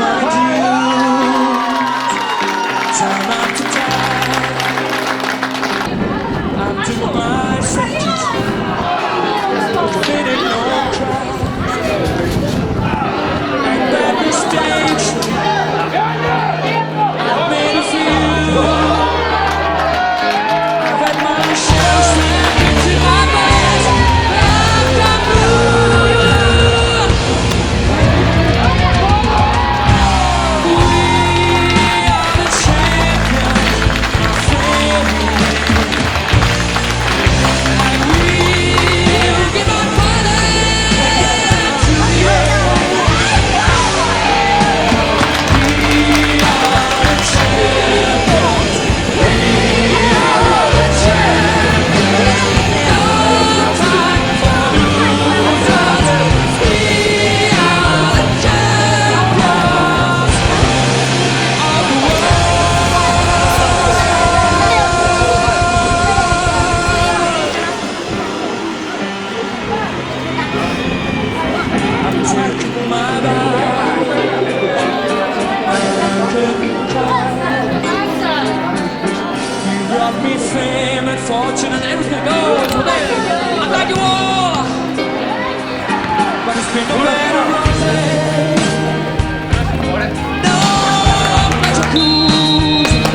find you time after time. I'm doing my sentence, fitting no crime. And that mistakes I've made a few. I've had my share slammed into my past. I've got blue. We are the champions, my friend. And we'll give our fight to the end. Brought me fame and fortune and everything goes with it. I got you all, but it's been no better roses. No magic cruise,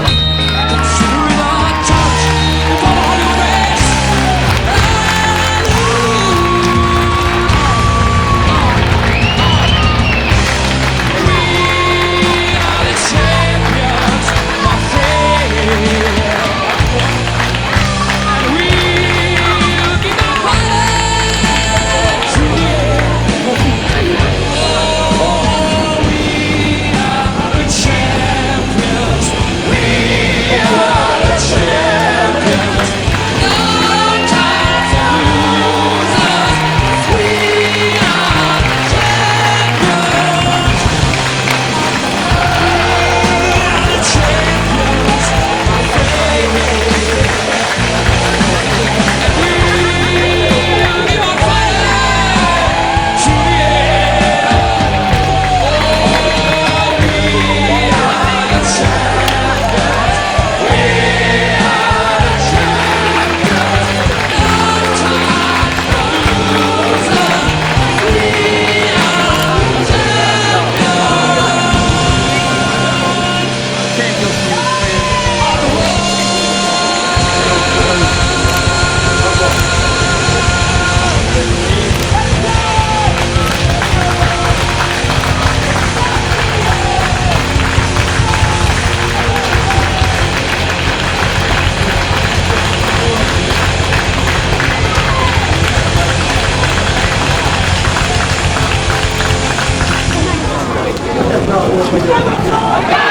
considering our touch with all your race. We are the champions, my friend. Okay.